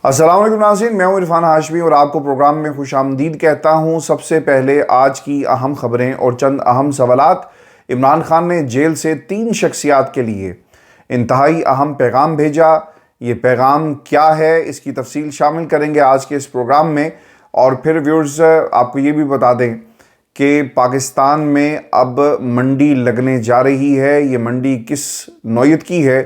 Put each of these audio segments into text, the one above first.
अस्सलाम वालेकुम नाज़रीन, मैं हूं इरफान हाशमी और आपको प्रोग्राम में खुशामदीद कहता हूं। सबसे पहले आज की अहम खबरें और चंद अहम सवालात। इमरान खान ने जेल से 3 शख्सियात के लिए इंतहाई अहम पैगाम भेजा। ये पैगाम क्या है, इसकी तफसील शामिल करेंगे आज के इस प्रोग्राम में। और फिर व्यूअर्स, आपको ये भी बता दें कि पाकिस्तान में अब मंडी लगने जा रही है। ये मंडी किस नौयत की है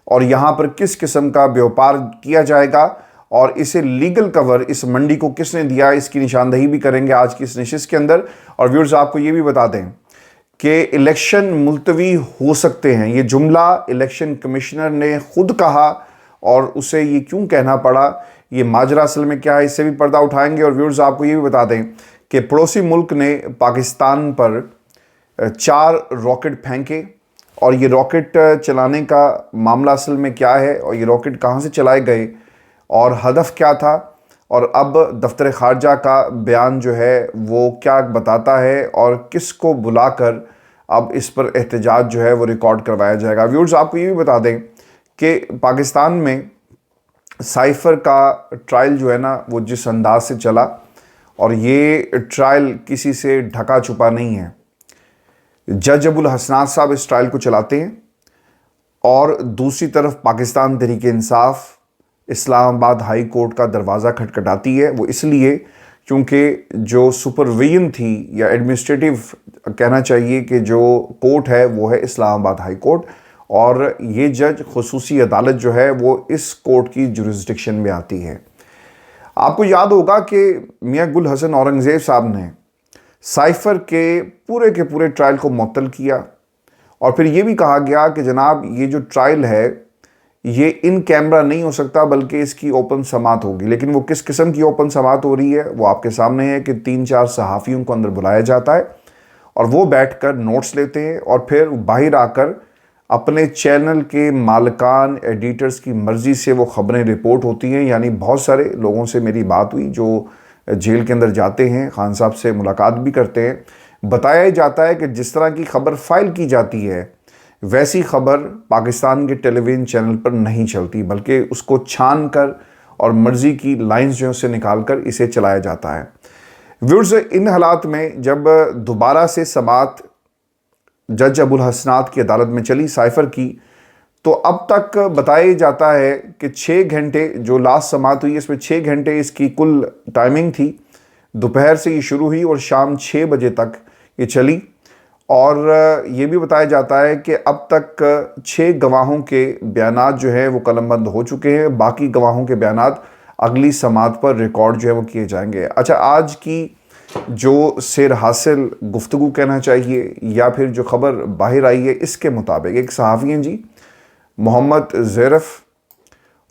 और यहाँ पर किस किस्म का व्यापार किया जाएगा और इसे लीगल कवर इस मंडी को किसने दिया, इसकी निशानदही भी करेंगे आज की इस नशिस्त के अंदर। और व्यूअर्स, आपको ये भी बता दें कि इलेक्शन मुलतवी हो सकते हैं। ये जुमला इलेक्शन कमिश्नर ने खुद कहा और उसे ये क्यों कहना पड़ा, ये माजरा असल में क्या है, इससे भी पर्दा उठाएंगे। और व्यूअर्स, आपको ये भी बता दें कि पड़ोसी मुल्क ने पाकिस्तान पर 4 रॉकेट फेंके और ये रॉकेट चलाने का मामला असल में क्या है और ये रॉकेट कहाँ से चलाए गए और हदफ क्या था। और अब दफ्तर ख़ारजा का बयान जो है वो क्या बताता है और किसको बुलाकर अब इस पर एहतजाज जो है वो रिकॉर्ड करवाया जाएगा। व्यूअर्स, आपको ये भी बता दें कि पाकिस्तान में साइफ़र का ट्रायल जो है ना वो जिस अंदाज से चला, और ये ट्रायल किसी से ढका छुपा नहीं है। जज अबुल हसनात साहब इस ट्रायल को चलाते हैं और दूसरी तरफ पाकिस्तान तहरीक इंसाफ इस्लामाबाद हाई कोर्ट का दरवाज़ा खटखटाती है। वो इसलिए क्योंकि जो सुपरविजन थी या एडमिनिस्ट्रेटिव कहना चाहिए कि जो कोर्ट है वो है इस्लामाबाद हाई कोर्ट, और ये जज खुसूसी अदालत जो है वो इस कोर्ट की जुरिस्डिक्शन में आती है। आपको याद होगा कि मियां गुल हसन औरंगज़ेब साहब ने साइफ़र के पूरे ट्रायल को मुअत्तल किया और फिर ये भी कहा गया कि जनाब ये जो ट्रायल है ये इन कैमरा नहीं हो सकता बल्कि इसकी ओपन समात होगी। लेकिन वो किस किस्म की ओपन समात हो रही है वो आपके सामने है कि 3-4 सहाफ़ियों को अंदर बुलाया जाता है और वो बैठकर नोट्स लेते हैं और फिर बाहर आकर अपने चैनल के मालिकान एडिटर्स की मर्ज़ी से वो ख़बरें रिपोर्ट होती हैं। यानी बहुत सारे लोगों से मेरी बात हुई जो जेल के अंदर जाते हैं, खान साहब से मुलाकात भी करते हैं। बताया जाता है कि जिस तरह की ख़बर फाइल की जाती है वैसी ख़बर पाकिस्तान के टेलीविज़न चैनल पर नहीं चलती, बल्कि उसको छान कर और मर्ज़ी की लाइंस जो से निकाल कर इसे चलाया जाता है। व्यूअर्स, इन हालात में जब दोबारा से समात जज अबुल हसनात की अदालत में चली साइफ़र की, तो अब तक बताया जाता है कि 6 घंटे जो लास्ट समात हुई इसमें 6 घंटे इसकी कुल टाइमिंग थी। दोपहर से ये शुरू हुई और शाम 6 बजे तक ये चली। और ये भी बताया जाता है कि अब तक 6 गवाहों के बयानात जो है वो कलमबंद हो चुके हैं। बाकी गवाहों के बयानात अगली समात पर रिकॉर्ड जो है वो किए जाएंगे। अच्छा, आज की जो सेर हासिल गुफ्तगू कहना चाहिए या फिर जो ख़बर बाहर आई है, इसके मुताबिक एक सहाफ़ी हैं जी मोहम्मद ज़ैरफ़,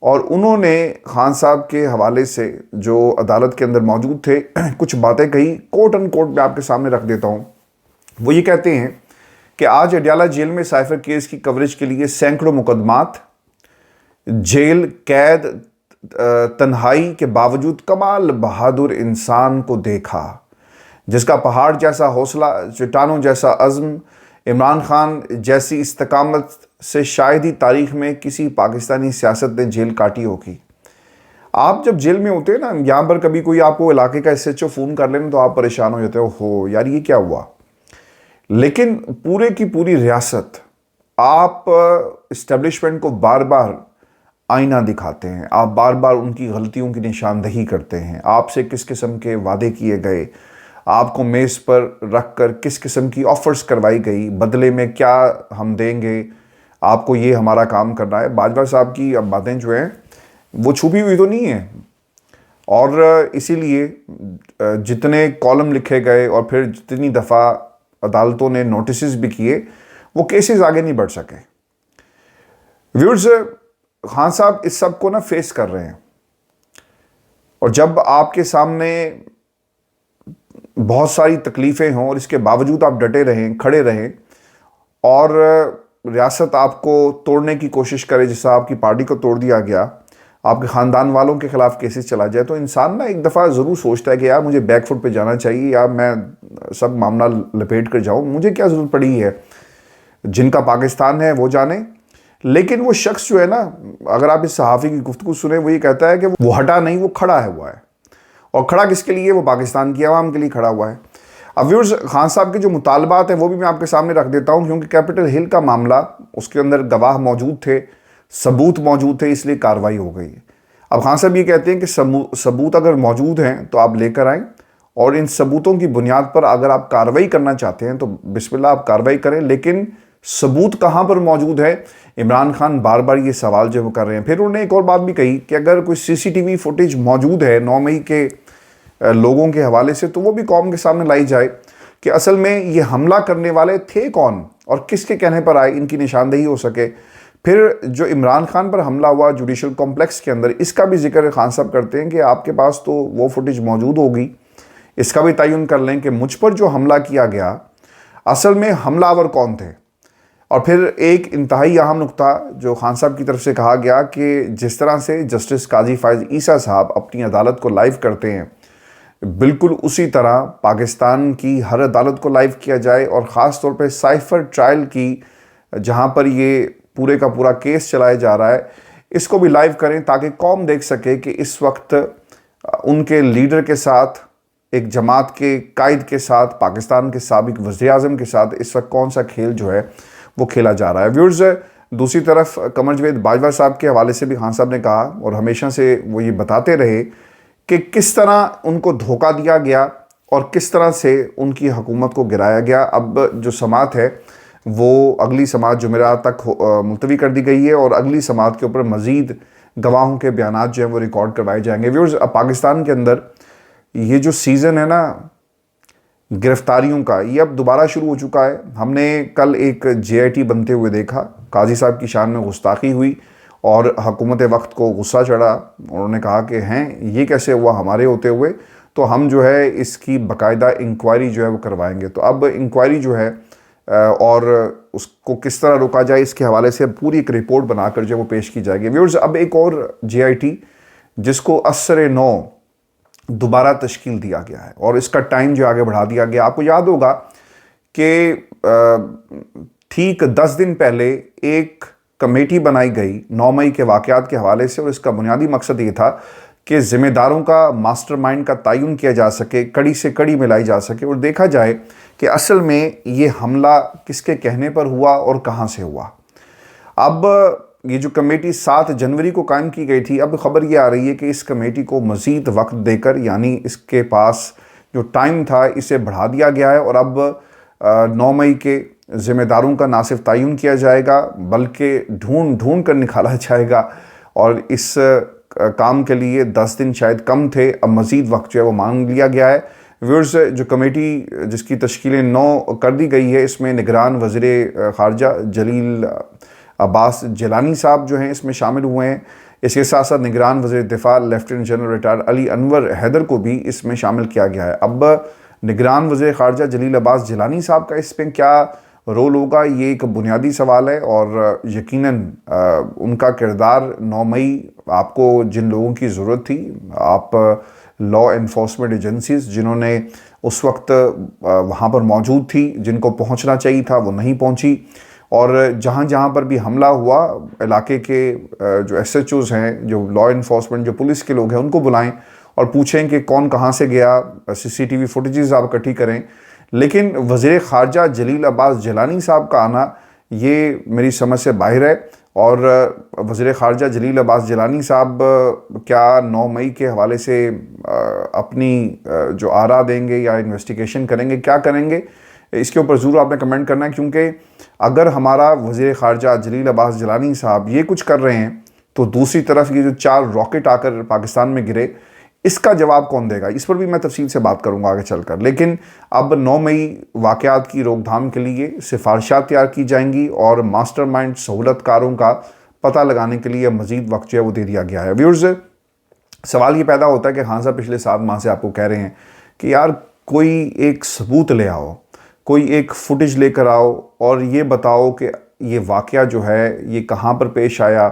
और उन्होंने खान साहब के हवाले से जो अदालत के अंदर मौजूद थे कुछ बातें कही, कोट एंड कोट मैं आपके सामने रख देता हूँ। वो ये कहते हैं कि आज अडयाला जेल में साइफ़र केस की कवरेज के लिए सैकड़ों मुकदमात, जेल कैद, तन्हाई के बावजूद कमाल बहादुर इंसान को देखा जिसका पहाड़ जैसा हौसला, चट्टानों जैसा अज़्म, इमरान खान जैसी इस्तकामत से शायद ही तारीख़ में किसी पाकिस्तानी सियासत ने जेल काटी होगी। आप जब जेल में होते हैं ना, यहाँ पर कभी कोई आपको इलाके का SHO फ़ोन कर लेना तो आप परेशान हो जाते हो यार ये क्या हुआ। लेकिन पूरे की पूरी रियासत आप इस्टेब्लिशमेंट को बार बार आईना दिखाते हैं, आप बार बार उनकी गलतियों की निशानदही करते हैं। आपसे किस किस्म के वादे किए गए, आपको मेज़ पर रख कर किस किस्म की ऑफ़र्स करवाई गई, बदले में क्या हम देंगे, आपको ये हमारा काम करना है। बाजवा साहब की अब बातें जो हैं वो छुपी हुई तो नहीं है, और इसीलिए जितने कॉलम लिखे गए और फिर जितनी दफ़ा अदालतों ने नोटिस भी किए वो केसेस आगे नहीं बढ़ सके। व्यूअर्स, खान साहब इस सब को ना फेस कर रहे हैं, और जब आपके सामने बहुत सारी तकलीफ़ें हों और इसके बावजूद आप डटे रहें, खड़े रहें, और रियासत आपको तोड़ने की कोशिश करे, जैसा आपकी पार्टी को तोड़ दिया गया, आपके ख़ानदान वालों के ख़िलाफ़ केसेस चला जाए, तो इंसान ना एक दफ़ा ज़रूर सोचता है कि यार मुझे बैक फुट पे जाना चाहिए, या मैं सब मामला लपेट कर जाऊँ, मुझे क्या ज़रूरत पड़ी है। जिनका पाकिस्तान है वो जाने, लेकिन वो शख्स जो है ना, अगर आप इस सहाफ़ी की गुफ्तगू सुने, वो ये कहता है कि वो हटा नहीं, वो खड़ा है हुआ है। और खड़ा किसके लिए? वो पाकिस्तान की आवाम के लिए खड़ा हुआ है। अब व्यूअर्स, खान साहब के जो मुतालबात हैं वो भी मैं आपके सामने रख देता हूँ, क्योंकि कैपिटल हिल का मामला, उसके अंदर गवाह मौजूद थे, सबूत मौजूद थे, इसलिए कार्रवाई हो गई है। अब खान साहब ये कहते हैं कि सबूत अगर मौजूद हैं तो आप लेकर आएँ, और इन सबूतों की बुनियाद पर अगर आप कार्रवाई करना चाहते हैं तो बिस्मिल्लाह आप कार्रवाई करें, लेकिन सबूत कहाँ पर मौजूद है? इमरान खान बार बार ये सवाल जो वो कर रहे हैं। फिर उन्होंने एक और बात भी कही कि अगर कोई सीसीटीवी फुटेज मौजूद है 9 मई के लोगों के हवाले से, तो वो भी कौम के सामने लाई जाए कि असल में ये हमला करने वाले थे कौन और किसके कहने पर आए, इनकी निशानदेही हो सके। फिर जो इमरान खान पर हमला हुआ जुडिशल कॉम्प्लेक्स के अंदर, इसका भी जिक्र खान साहब करते हैं कि आपके पास तो वो फुटेज मौजूद होगी, इसका भी तयन कर लें कि मुझ पर जो हमला किया गया असल में हमलावर कौन थे। और फिर एक इंतहाई अहम नुक्ता जो खान साहब की तरफ से कहा गया कि जिस तरह से जस्टिस काजी फायज़ ईसा साहब अपनी अदालत को लाइव करते हैं, बिल्कुल उसी तरह पाकिस्तान की हर अदालत को लाइव किया जाए, और ख़ास तौर पे साइफर ट्रायल की जहां पर ये पूरे का पूरा केस चलाया जा रहा है, इसको भी लाइव करें ताकि कौम देख सके कि इस वक्त उनके लीडर के साथ, एक जमात के कायद के साथ, पाकिस्तान के साबिक वज़ीर-ए-आज़म के साथ इस वक्त कौन सा खेल जो है वो खेला जा रहा है। व्यूअर्स, दूसरी तरफ कमर जवेद बाजवा साहब के हवाले से भी खान साहब ने कहा, और हमेशा से वो ये बताते रहे कि किस तरह उनको धोखा दिया गया और किस तरह से उनकी हुकूमत को गिराया गया। अब जो समात है वो अगली समात जुमेरात तक मुलतवी कर दी गई है, और अगली समात के ऊपर मज़ीद गवाहों के बयानात जो हैं वो रिकॉर्ड करवाए जाएंगे। व्यूअर्स, अब पाकिस्तान के अंदर ये जो सीज़न है ना गिरफ्तारियों का, ये अब दोबारा शुरू हो चुका है। हमने कल एक JIT बनते हुए देखा, काजी साहब की शान में गुस्ताखी हुई और हुकूमत वक्त को गुस्सा चढ़ा। उन्होंने कहा कि हैं ये कैसे हुआ हमारे होते हुए, तो हम जो है इसकी बाकायदा इंक्वायरी जो है वो करवाएंगे। तो अब इंक्वायरी जो है और उसको किस तरह रोका जाए, इसके हवाले से पूरी एक रिपोर्ट बनाकर जो है वो पेश की जाएगी। व्यूअर्स, अब एक और JIT जिसको असर-ए-नौ दोबारा तश्कील दिया गया है, और इसका टाइम जो आगे बढ़ा दिया गया। आपको याद होगा कि ठीक 10 दिन पहले एक कमेटी बनाई गई 9 मई के वाक़यात के हवाले से, और इसका बुनियादी मकसद ये था कि ज़िम्मेदारों का, मास्टरमाइंड का तयन किया जा सके, कड़ी से कड़ी मिलाई जा सके, और देखा जाए कि असल में ये हमला किसके कहने पर हुआ और कहाँ से हुआ। अब ये जो कमेटी 7 जनवरी को कायम की गई थी, अब ख़बर ये आ रही है कि इस कमेटी को मज़ीद वक्त देकर, यानी इसके पास जो टाइम था इसे बढ़ा दिया गया है, और अब 9 मई के ज़िम्मेदारों का ना सिर्फ तयन किया जाएगा बल्कि ढूंढ कर निकाला जाएगा। और इस काम के लिए 10 दिन शायद कम थे, अब मज़ीद वक्त जो है वो मांग लिया गया है। व्यूअर्स, जो कमेटी जिसकी तश्कील 9 कर दी गई है, इसमें निगरान वज़ीर ख़ारजा जलील अब्बास जिलानी साहब जो हैं इसमें शामिल हुए हैं। इसके साथ साथ निगरान वज़ीर दिफ़ा lieutenant general retired Ali Anwar Haider को भी इसमें शामिल किया गया है। अब निगरान वज़ीर ख़ारजा जलील अब्बास जिलानी साहब का इसमें क्या रोल होगा, ये एक बुनियादी सवाल है, और यकीनन उनका किरदार 9 मई आपको जिन लोगों की ज़रूरत थी, आप लॉ एनफोर्समेंट एजेंसीज़ जिन्होंने उस वक्त वहाँ पर मौजूद थी, जिनको पहुँचना चाहिए था वो नहीं पहुँची, और जहाँ जहाँ पर भी हमला हुआ इलाके के जो SHOs हैं, जो लॉ इन्फोर्समेंट, जो पुलिस के लोग हैं, उनको बुलाएं और पूछें कि कौन कहाँ से गया, CCTV फुटेजेस आप इकट्ठी करें। लेकिन वज़ीर ख़ारजा जलील अब्बास जिलानी साहब का आना ये मेरी समझ से बाहर है, और वज़ीर ख़ारजा जलील अब्बास जिलानी साहब क्या 9 मई के हवाले से अपनी जो आरा देंगे या इन्वेस्टिगेशन करेंगे, क्या करेंगे, इसके ऊपर ज़रूर आपने कमेंट करना है। क्योंकि अगर हमारा वज़ीर ख़ारजा जलील अब्बास जिलानी साहब ये कुछ कर रहे हैं, तो दूसरी तरफ ये जो 4 रॉकेट आकर पाकिस्तान में गिरे, इसका जवाब कौन देगा, इस पर भी मैं तफसील से बात करूंगा आगे चलकर। लेकिन अब 9 मई वाक़यात की रोकथाम के लिए सिफारिशात तैयार की जाएंगी, और मास्टरमाइंड सहूलतकारों का पता लगाने के लिए मज़ीद वक्त जो है वो दे दिया गया है। व्यूअर्स, सवाल ये पैदा होता है कि खान साहब पिछले 7 माह से आपको कह रहे हैं कि यार कोई एक सबूत ले आओ, कोई एक फुटेज लेकर आओ, और ये बताओ कि ये वाक़या जो है ये कहाँ पर पेश आया,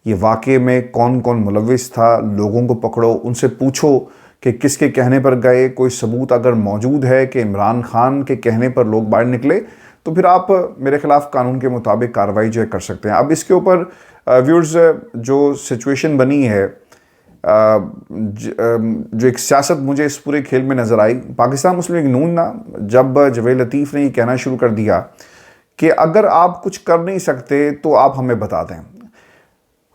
ये वाक़े में कौन कौन मुलव्विस था, लोगों को पकड़ो, उनसे पूछो कि किसके कहने पर गए, कोई सबूत अगर मौजूद है कि इमरान खान के कहने पर लोग बाहर निकले, तो फिर आप मेरे खिलाफ कानून के मुताबिक कार्रवाई जो है कर सकते हैं। अब इसके ऊपर व्यूअर्स जो सिचुएशन बनी है, जो एक सियासत मुझे इस पूरे खेल में नज़र आई, पाकिस्तान मुस्लिम लीग नून ना जब जवेद लतीफ़ ने ये कहना शुरू कर दिया कि अगर आप कुछ कर नहीं सकते तो आप हमें बता दें,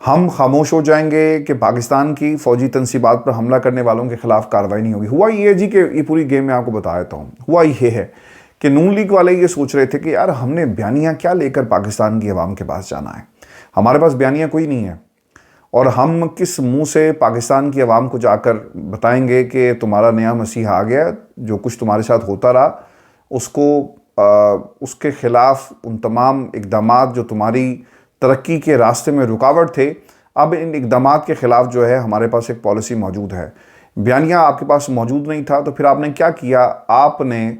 हम खामोश हो जाएंगे कि पाकिस्तान की फ़ौजी तनसीबात पर हमला करने वालों के ख़िलाफ़ कार्रवाई नहीं होगी। हुआ ये जी कि ये पूरी गेम मैं आपको बता देता हूँ। हुआ ये है कि नून लीग वाले ये सोच रहे थे कि यार हमने बयानियाँ क्या लेकर पाकिस्तान की अवाम के पास जाना है, हमारे पास बयानियाँ कोई नहीं है, और हम किस मुंह से पाकिस्तान की आवाम को जाकर बताएंगे कि तुम्हारा नया मसीहा आ गया, जो कुछ तुम्हारे साथ होता रहा उसको उसके ख़िलाफ़ उन तमाम इक़दामात जो तुम्हारी तरक्की के रास्ते में रुकावट थे, अब इन इक़दामात के ख़िलाफ़ जो है हमारे पास एक पॉलिसी मौजूद है। बयानिया आपके पास मौजूद नहीं था, तो फिर आपने क्या किया, आपने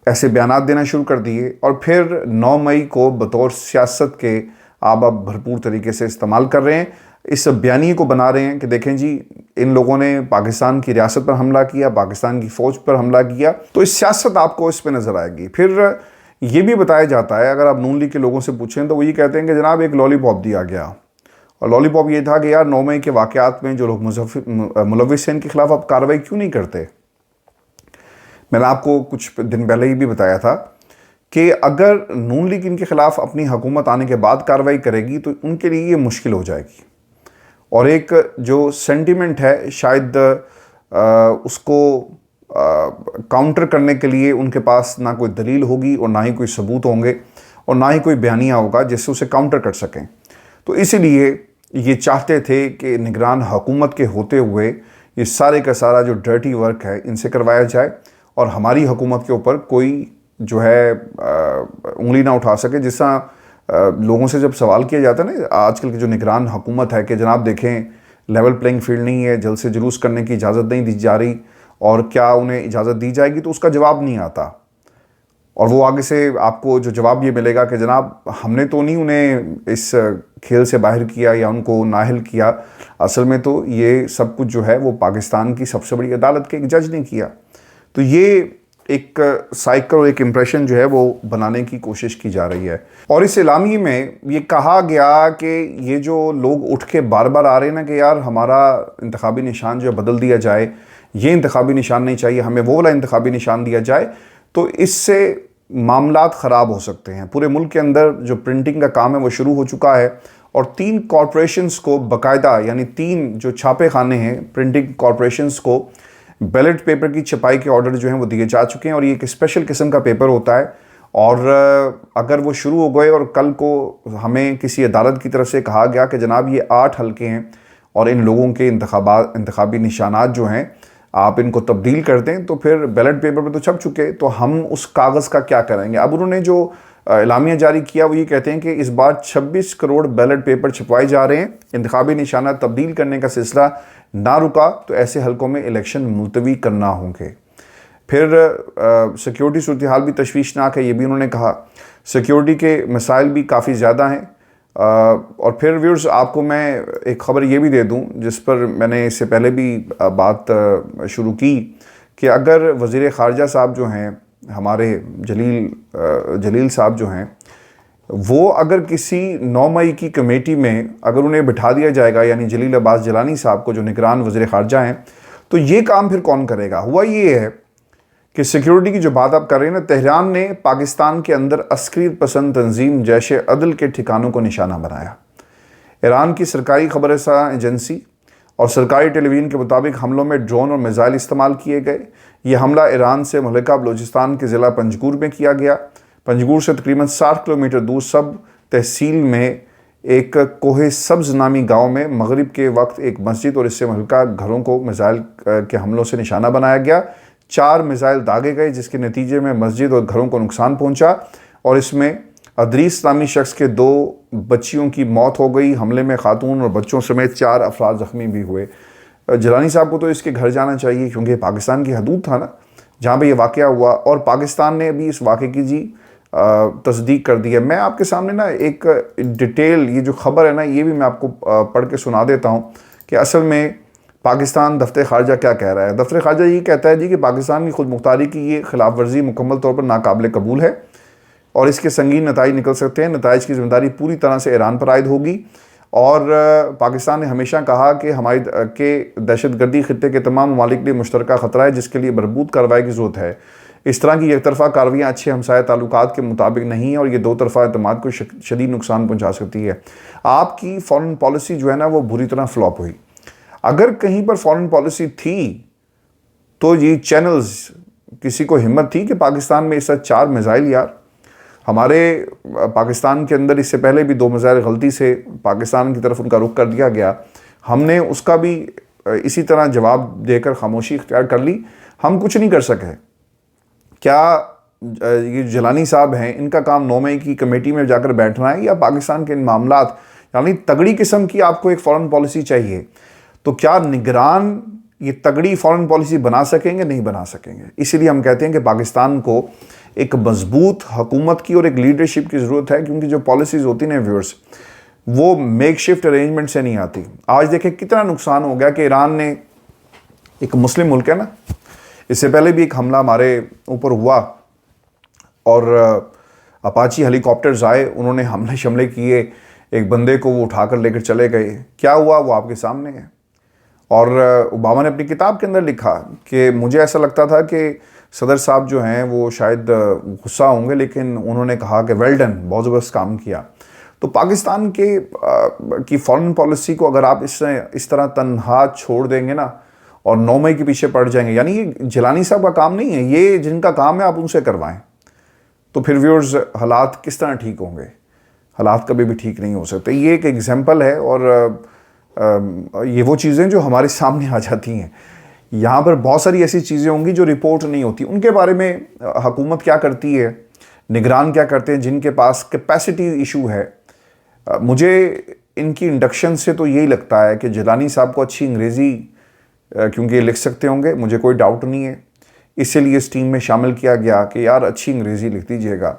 ऐसे बयानात देना शुरू कर दिए और फिर 9 मई को बतौर सियासत के आप अब भरपूर तरीके से इस्तेमाल कर रहे हैं, इस बयानी को बना रहे हैं कि देखें जी इन लोगों ने पाकिस्तान की रियासत पर हमला किया, पाकिस्तान की फ़ौज पर हमला किया। तो इस सियासत आपको इस पर नज़र आएगी। फिर ये भी बताया जाता है, अगर आप नून लीग के लोगों से पूछें तो वो ये कहते हैं कि जनाब एक लॉलीपॉप दिया गया, और लॉलीपॉप ये था कि यार 9 मई के वाक़यात में जो लोग मुलव्विस हैं इनके खिलाफ आप कार्रवाई क्यों नहीं करते। मैंने आपको कुछ दिन पहले ही भी बताया था कि अगर नून लीग इनके ख़िलाफ़ अपनी हुकूमत आने के बाद कार्रवाई करेगी तो उनके लिए ये मुश्किल हो जाएगी, और एक जो सेंटिमेंट है शायद उसको काउंटर करने के लिए उनके पास ना कोई दलील होगी और ना ही कोई सबूत होंगे और ना ही कोई बयानिया होगा जिससे उसे काउंटर कर सकें। तो इसीलिए ये चाहते थे कि निगरान हुकूमत के होते हुए ये सारे का सारा जो डर्टी वर्क है इनसे करवाया जाए और हमारी हुकूमत के ऊपर कोई जो है उंगली ना उठा सके। जिस तरह लोगों से जब सवाल किया जाता है ना आजकल की जो निगरान हुकूमत है कि जनाब देखें लेवल प्लेइंग फील्ड नहीं है, जल्द से जुलूस करने की इजाज़त नहीं दी जा रही और क्या उन्हें इजाज़त दी जाएगी, तो उसका जवाब नहीं आता। और वो आगे से आपको जो जवाब ये मिलेगा कि जनाब हमने तो नहीं उन्हें इस खेल से बाहर किया या उनको नाअहल किया, असल में तो ये सब कुछ जो है वो पाकिस्तान की सबसे बड़ी अदालत के एक जज ने किया। तो ये एक साइकिल और एक इम्प्रेशन जो है वो बनाने की कोशिश की जा रही है। और इस इलामी में ये कहा गया कि ये जो लोग उठ के बार बार आ रहे हैं ना कि यार हमारा इंतखाबी निशान जो है बदल दिया जाए, ये इंतखाबी निशान नहीं चाहिए, हमें वो वाला इंतखाबी निशान दिया जाए, तो इससे मामलात ख़राब हो सकते हैं। पूरे मुल्क के अंदर जो प्रिंटिंग का काम है वो शुरू हो चुका है और 3 कॉरपोरेशंस को बाकायदा, यानी 3 जो छापे खाने हैं प्रिंटिंग कॉरपोरेशंस को बैलेट पेपर की छपाई के ऑर्डर जो हैं वो दिए जा चुके हैं। और ये एक स्पेशल किस्म का पेपर होता है और अगर वो शुरू हो गए और कल को हमें किसी अदालत की तरफ से कहा गया कि जनाब ये 8 हल्के हैं और इन लोगों के इंतखाबी निशानात जो हैं आप इनको तब्दील कर दें, तो फिर बैलेट पेपर पे तो छप चुके, तो हम उस कागज़ का क्या करेंगे। अब उन्होंने जो एलामिया जारी किया वो ये कहते हैं कि इस बार 26 करोड़ बैलेट पेपर छपवाए जा रहे हैं, इंतखाबी निशाना तब्दील करने का सिलसिला ना रुका तो ऐसे हलकों में इलेक्शन मुलतवी करना होंगे। फिर सिक्योरिटी सूरत हाल भी तशवीशनाक है, ये भी उन्होंने कहा। सिक्योरिटी के मसाइल भी काफ़ी ज़्यादा हैं। और फिर व्यूअर्स आपको मैं एक ख़बर ये भी दे दूं जिस पर मैंने इससे पहले भी बात शुरू की कि अगर वज़ीर ख़ारजा साहब जो हैं हमारे जलील साहब जो हैं वो अगर किसी 9 मई की कमेटी में अगर उन्हें बिठा दिया जाएगा, यानी जलील अब्बास जिलानी साहब को जो निगरान वज़ीर ख़ारजा हैं, तो ये काम फिर कौन करेगा। हुआ ये है कि सिक्योरिटी की जो बात आप कर रहे हैं ना, तेहरान ने पाकिस्तान के अंदर अस्करी पसंद तंजीम जैश अदल के ठिकानों को निशाना बनाया। ईरान की सरकारी खबरसां एजेंसी और सरकारी टेलीविज़न के मुताबिक हमलों में ड्रोन और मिसाइल इस्तेमाल किए गए। ये हमला ईरान से मुल्का बलूचिस्तान के ज़िला पंजगुर में किया गया। पंजगुर से तकरीबन 60 किलोमीटर दूर सब तहसील में एक कोहे सब्ज़ नामी गाँव में मगरिब के वक्त एक मस्जिद और इससे मुल्का घरों को मिसाइल के हमलों से निशाना बनाया गया। 4 मिसाइल दागे गए जिसके नतीजे में मस्जिद और घरों को नुकसान पहुंचा और इसमें अदरीस नामी शख्स के 2 बच्चियों की मौत हो गई। हमले में खातून और बच्चों समेत 4 अफराद ज़ख्मी भी हुए। जिलानी साहब को तो इसके घर जाना चाहिए क्योंकि पाकिस्तान की हदूद था ना जहाँ पे ये वाक़या हुआ, और पाकिस्तान ने अभी इस वाक़े की जी तस्दीक कर दी है। मैं आपके सामने ना एक डिटेल ये जो ख़बर है ना ये भी मैं आपको पढ़ के सुना देता हूँ कि असल में पाकिस्तान दफ्तर ख़ारजा क्या कह रहा है? दफ्तर ख़ारजा ये कहता है जी कि पाकिस्तान की खुद मुख्तारी की ये खिलाफ वर्जी मुकम्मल तौर पर नाकाबिल कबूल है और इसके संगीन नताइज निकल सकते हैं। नताइज की जिम्मेदारी पूरी तरह से ईरान पर आयद होगी और पाकिस्तान ने हमेशा कहा कि हमारी के दहशतगर्दी खित्ते के तमाम ममालिक के लिए मुश्तरका ख़तरा है जिसके लिए भरपूर कार्रवाई की ज़रूरत है। इस तरह की एक तरफ़ा कार्रवाइयाँ अच्छे हमसाया ताल्लुकात के मुताबिक नहीं है और ये दो तरफ़ा एतमाद को शदीद नुकसान पहुँचा सकती है। आपकी फ़ॉरेन पॉलिसी जो है ना वो बुरी तरह फ्लॉप हुई। अगर कहीं पर फ़ॉरेन पॉलिसी थी तो ये चैनल्स किसी को हिम्मत थी कि पाकिस्तान में इस 4 मिसाइल यार हमारे पाकिस्तान के अंदर इससे पहले भी 2 मिसाइल गलती से पाकिस्तान की तरफ उनका रुख कर दिया गया, हमने उसका भी इसी तरह जवाब देकर खामोशी इख्तियार कर ली। हम कुछ नहीं कर सके। क्या ये जिलानी साहब हैं, इनका काम 9 मई की कमेटी में जाकर बैठना है या पाकिस्तान के इन मामलात, यानी तगड़ी किस्म की आपको एक फ़ॉरेन पॉलिसी चाहिए, तो क्या निगरान ये तगड़ी फ़ॉरेन पॉलिसी बना सकेंगे? नहीं बना सकेंगे। इसीलिए हम कहते हैं कि पाकिस्तान को एक मजबूत हुकूमत की और एक लीडरशिप की ज़रूरत है, क्योंकि जो पॉलिसीज़ होती हैं व्यूअर्स वो मेक शिफ्ट अरेंजमेंट से नहीं आती। आज देखें कितना नुकसान हो गया कि ईरान ने, एक मुस्लिम मुल्क है ना, इससे पहले भी एक हमला हमारे ऊपर हुआ और अपाची हेलीकॉप्टर्स आए, उन्होंने हमले शमले किए, एक बंदे को वो उठाकर लेकर चले गए। क्या हुआ वो आपके सामने है। और ओबामा ने अपनी किताब के अंदर लिखा कि मुझे ऐसा लगता था कि सदर साहब जो हैं वो शायद गुस्सा होंगे, लेकिन उन्होंने कहा कि वेल डन, बहुत ज़बरदस्त काम किया। तो पाकिस्तान की फ़ॉरेन पॉलिसी को अगर आप इस तरह तन्हा छोड़ देंगे ना और 9 मई के पीछे पड़ जाएंगे, यानी ये जिलानी साहब का काम नहीं है, ये जिनका काम है आप उनसे करवाएं, तो फिर व्यूअर्स हालात किस तरह ठीक होंगे? हालात कभी भी ठीक नहीं हो सकते। ये एक एग्जाम्पल है और ये वो चीज़ें जो हमारे सामने आ जाती हैं। यहाँ पर बहुत सारी ऐसी चीज़ें होंगी जो रिपोर्ट नहीं होती, उनके बारे में हुकूमत क्या करती है, निगरान क्या करते हैं, जिनके पास कैपेसिटी इशू है। मुझे इनकी इंडक्शन से तो यही लगता है कि जिलानी साहब को अच्छी अंग्रेज़ी क्योंकि लिख सकते होंगे, मुझे कोई डाउट नहीं है, इसीलिए इस टीम में शामिल किया गया कि यार अच्छी अंग्रेज़ी लिख दीजिएगा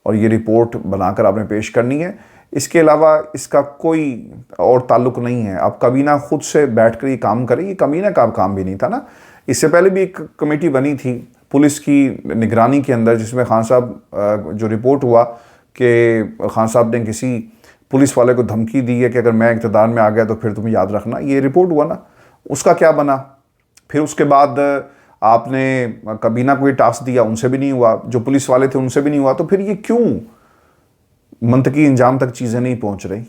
और ये रिपोर्ट बनाकर आपने पेश करनी है। इसके अलावा इसका कोई और ताल्लुक़ नहीं है। आप कमीना खुद से बैठ कर ये काम करें, ये कमीना का काम भी नहीं था ना। इससे पहले भी एक कमेटी बनी थी पुलिस की निगरानी के अंदर, जिसमें खान साहब जो रिपोर्ट हुआ कि खान साहब ने किसी पुलिस वाले को धमकी दी है कि अगर मैं इक़्तिदार में आ गया तो फिर तुम्हें याद रखना, ये रिपोर्ट हुआ ना, उसका क्या बना? फिर उसके बाद आपने कबीना को ये टास्क दिया, उनसे भी नहीं हुआ, जो पुलिस वाले थे उनसे भी नहीं हुआ, तो फिर ये क्यों मंतकी इंजाम तक चीज़ें नहीं पहुंच रही?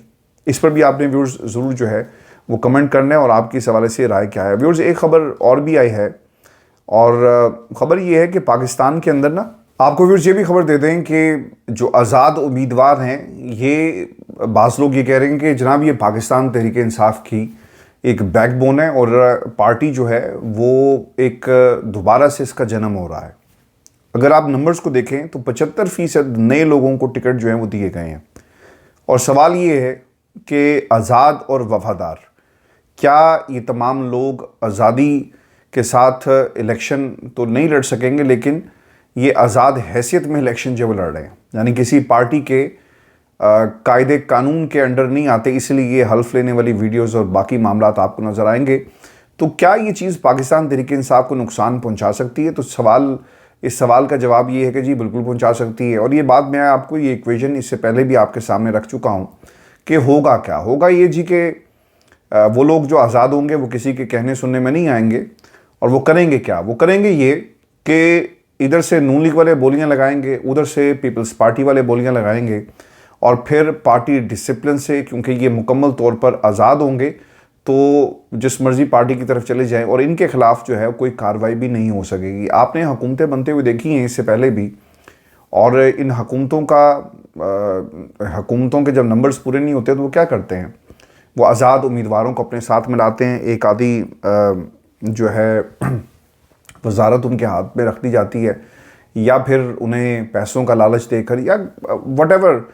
इस पर भी आपने व्यूअर्स ज़रूर जो है वो कमेंट करना है और आपकी इस हवाले से राय क्या है। व्यूअर्स एक ख़बर और भी आई है और ख़बर ये है कि पाकिस्तान के अंदर ना, आपको व्यूअर्स ये भी खबर दे दें कि जो आज़ाद उम्मीदवार हैं, ये बाज़ लोग ये कह रहे हैं कि जनाब ये पाकिस्तान तहरीक इंसाफ की एक बैकबोन है और पार्टी जो है वो एक दोबारा से इसका जन्म हो रहा है। अगर आप नंबर्स को देखें तो 75% नए लोगों को टिकट जो हैं वो दिए गए हैं। और सवाल ये है कि आज़ाद और वफादार, क्या ये तमाम लोग आज़ादी के साथ इलेक्शन तो नहीं लड़ सकेंगे, लेकिन ये आज़ाद हैसियत में इलेक्शन जो वो लड़ रहे हैं, यानी किसी पार्टी के कायदे कानून के अंडर नहीं आते, इसलिए ये हल्फ लेने वाली वीडियोज़ और बाकी मामलात आपको नज़र आएंगे। तो क्या ये चीज़ पाकिस्तान तहरीक इंसाफ को नुकसान पहुँचा सकती है? तो इस सवाल का जवाब ये है कि जी बिल्कुल पहुंचा सकती है। और ये बात मैं आपको, ये इक्वेशन इससे पहले भी आपके सामने रख चुका हूं कि होगा क्या। होगा ये जी कि वो लोग जो आज़ाद होंगे वो किसी के कहने सुनने में नहीं आएंगे और वो करेंगे क्या? वो करेंगे ये कि इधर से नून लीग वाले बोलियां लगाएंगे, उधर से पीपल्स पार्टी वाले बोलियां लगाएंगे और फिर पार्टी डिसिप्लिन से, क्योंकि ये मुकम्मल तौर पर आज़ाद होंगे, तो जिस मर्ज़ी पार्टी की तरफ चले जाएं और इनके ख़िलाफ़ जो है कोई कार्रवाई भी नहीं हो सकेगी। आपने हुकूमतें बनते हुए देखी हैं इससे पहले भी, और इन हुकूमतों के जब नंबर्स पूरे नहीं होते तो वो क्या करते हैं? वो आज़ाद उम्मीदवारों को अपने साथ मिलाते हैं, एक आधी जो है वजारत उनके हाथ में रख दी जाती है, या फिर उन्हें पैसों का लालच देकर, या whatever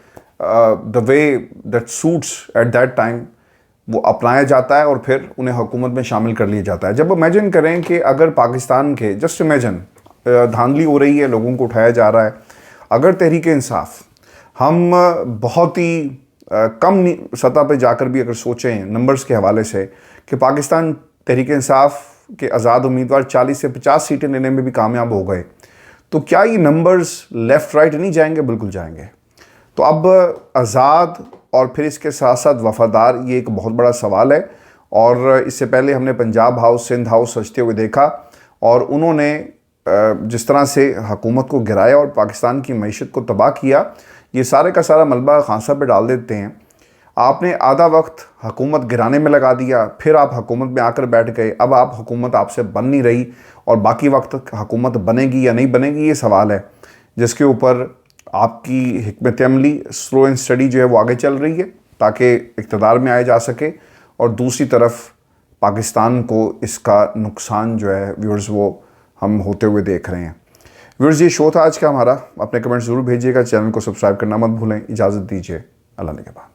the way that suits at that time वो अपनाया जाता है और फिर उन्हें हुकूमत में शामिल कर लिया जाता है। जब इमेजिन करें कि अगर पाकिस्तान के, जस्ट इमेजिन, धांधली हो रही है, लोगों को उठाया जा रहा है, अगर तहरीक इंसाफ हम बहुत ही कम सतह पे जाकर भी अगर सोचें नंबर्स के हवाले से कि पाकिस्तान तहरीक इंसाफ के आज़ाद उम्मीदवार 40 से 50 सीटें लेने में भी कामयाब हो गए, तो क्या ये नंबर्स लेफ़्ट राइट नहीं जाएंगे? बिल्कुल जाएंगे। तो अब आज़ाद और फिर इसके साथ साथ वफादार, ये एक बहुत बड़ा सवाल है। और इससे पहले हमने पंजाब हाउस, सिंध हाउस सजते हुए देखा, और उन्होंने जिस तरह से हुकूमत को गिराया और पाकिस्तान की मईशत को तबाह किया, ये सारे का सारा मलबा खान साहब पे डाल देते हैं। आपने आधा वक्त हुकूमत गिराने में लगा दिया, फिर आप हुकूमत में आकर बैठ गए, अब आप हुकूमत आपसे बन नहीं रही, और बाकी वक्त हुकूमत बनेगी या नहीं बनेगी ये सवाल है, जिसके ऊपर आपकी हिकमत अमली स्लो एंड स्टडी जो है वो आगे चल रही है ताकि इक़्तिदार में आया जा सके। और दूसरी तरफ पाकिस्तान को इसका नुकसान जो है व्यूअर्स वो हम होते हुए देख रहे हैं। व्यूअर्स, ये शो था आज का हमारा। अपने कमेंट्स ज़रूर भेजिएगा, चैनल को सब्सक्राइब करना मत भूलें। इजाज़त दीजिए, अल्लाह ने के बाद।